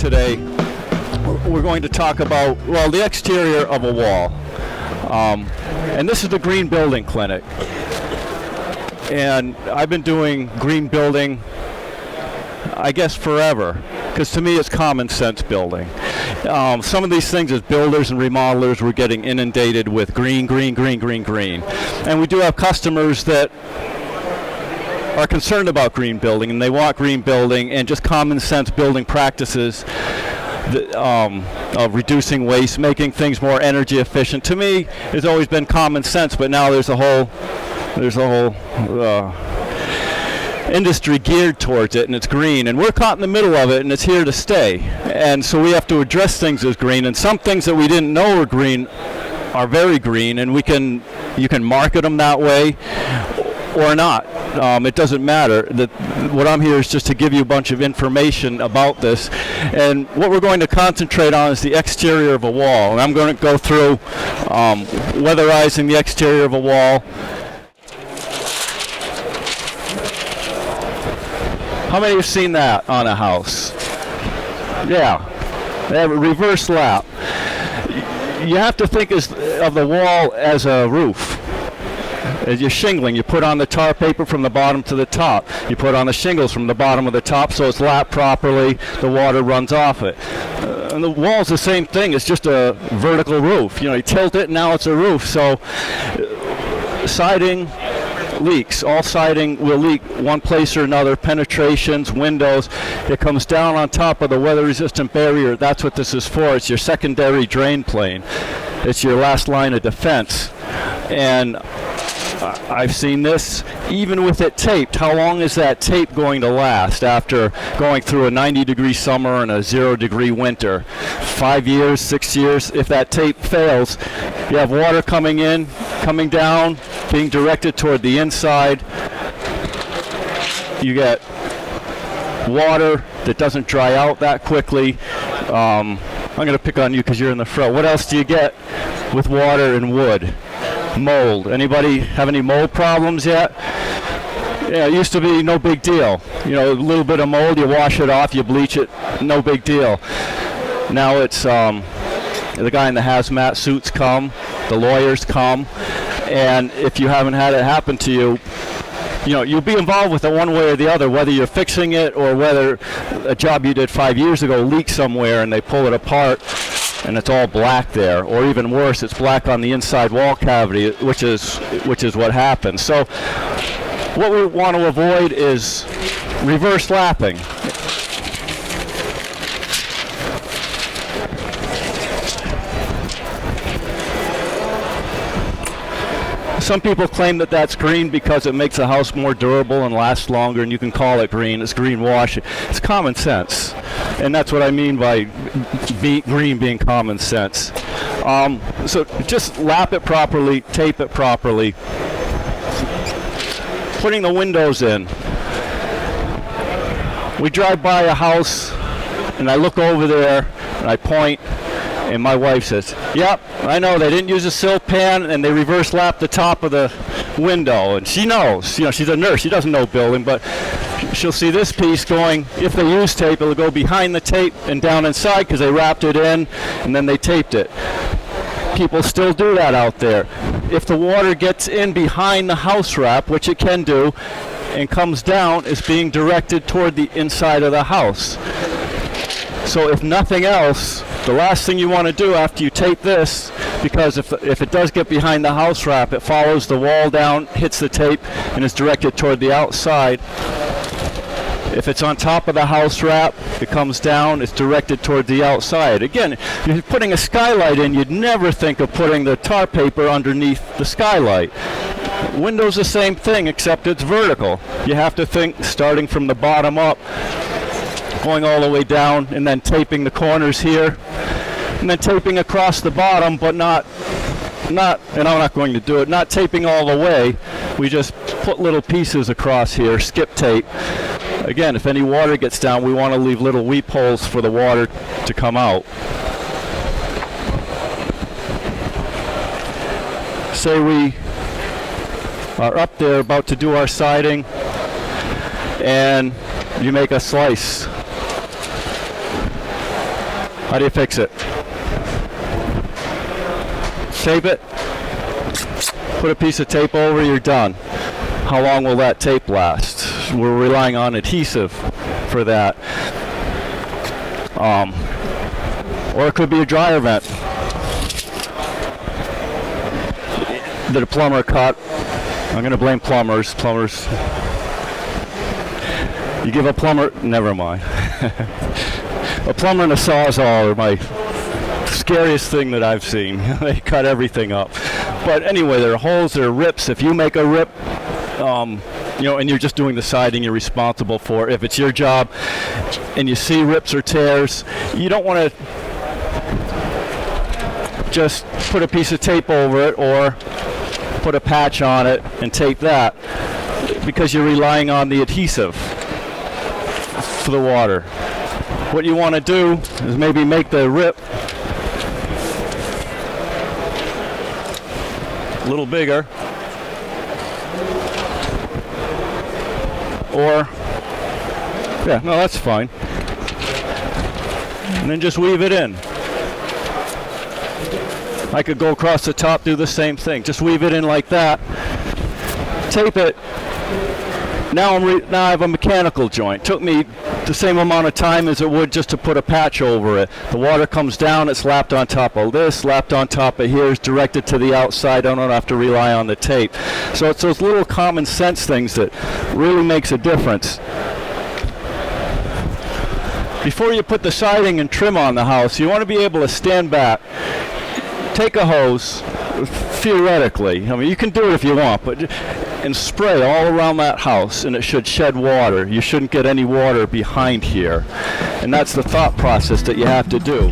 today. We're going to talk about, well, the exterior of a wall. And this is the Green Building Clinic. And I've been doing green building, I guess, forever, because to me it's common sense building. Some of these things as builders and remodelers, we're getting inundated with green. And we do have customers that are concerned about green building, and they want green building and just common sense building practices of reducing waste, making things more energy efficient. To me, it's always been common sense, but now there's a whole industry geared towards it, and it's green, and we're caught in the middle of it, and it's here to stay. And so we have to address things as green, and some things that we didn't know were green are very green, and you can market them that way or not. It doesn't matter. What I'm here is just to give you a bunch of information about this. And what we're going to concentrate on is the exterior of a wall. And I'm going to go through weatherizing the exterior of a wall. How many have seen that on a house? Yeah. They have a reverse lap. You have to think of the wall as a roof. As you're shingling, you put on the tar paper from the bottom to the top. You put on the shingles from the bottom of the top so it's lapped properly, the water runs off it. And the wall's the same thing, it's just a vertical roof. You tilt it and now it's a roof. So siding leaks. All siding will leak one place or another. Penetrations, windows. It comes down on top of the weather-resistant barrier. That's what this is for. It's your secondary drain plane. It's your last line of defense. And I've seen this even with it taped. How long is that tape going to last after going through a 90-degree summer and a 0-degree winter? 5 years, 6 years? If that tape fails, you have water coming in, coming down, being directed toward the inside. You get water that doesn't dry out that quickly. I'm going to pick on you because you're in the front. What else do you get with water and wood? Mold. Anybody have any mold problems yet? Yeah, it used to be no big deal. A little bit of mold, you wash it off, you bleach it, no big deal. Now it's the guy in the hazmat suits come, the lawyers come, and if you haven't had it happen to you, you'll be involved with it one way or the other, whether you're fixing it or whether a job you did 5 years ago leaks somewhere and they pull it apart and it's all black there, or even worse, it's black on the inside wall cavity, which is what happens. So what we want to avoid is reverse lapping. Some people claim that that's green because it makes a house more durable and lasts longer, and you can call it green. It's greenwashing. It's common sense. And that's what I mean by green being common sense. So just lap it properly, tape it properly. Putting the windows in. We drive by a house, and I look over there, and I point, and my wife says, "Yep, I know, they didn't use a sill pan, and they reverse lapped the top of the window." And she knows. She's a nurse. She doesn't know building, but she'll see this piece going, if they use tape, it'll go behind the tape and down inside because they wrapped it in and then they taped it. People still do that out there. If the water gets in behind the house wrap, which it can do, and comes down, it's being directed toward the inside of the house. So if nothing else, the last thing you want to do after you tape this, because if it does get behind the house wrap, it follows the wall down, hits the tape, and is directed toward the outside. If it's on top of the house wrap, it comes down, it's directed toward the outside. Again, if you're putting a skylight in, you'd never think of putting the tar paper underneath the skylight. Windows the same thing, except it's vertical. You have to think starting from the bottom up, going all the way down, and then taping the corners here, and then taping across the bottom, but not, and I'm not going to do it, not taping all the way. We just put little pieces across here, skip tape. Again, if any water gets down, we want to leave little weep holes for the water to come out. Say we are up there about to do our siding, and you make a slice. How do you fix it? Tape it, put a piece of tape over, you're done. How long will that tape last? We're relying on adhesive for that. Or it could be a dryer vent that a plumber cut. I'm going to blame plumbers. You give a plumber, never mind. A plumber and a sawzall are my scariest thing that I've seen. They cut everything up. But anyway, there are holes, there are rips. If you make a rip, you know, and you're just doing the siding, you're responsible for. If it's your job and you see rips or tears, you don't want to just put a piece of tape over it or put a patch on it and tape that, because you're relying on the adhesive for the water. What you want to do is maybe make the rip a little bigger, or yeah, no, that's fine, and then just weave it in. I could go across the top, do the same thing, just weave it in like that, tape it. Now I have a mechanical joint. Took me the same amount of time as it would just to put a patch over it. The water comes down, it's slapped on top of this, slapped on top of here, is directed to the outside. I don't have to rely on the tape. So it's those little common sense things that really makes a difference. Before you put the siding and trim on the house, you want to be able to stand back, take a hose, theoretically, I mean, you can do it if you want, but and spray all around that house, and it should shed water. You shouldn't get any water behind here, and that's the thought process that you have to do.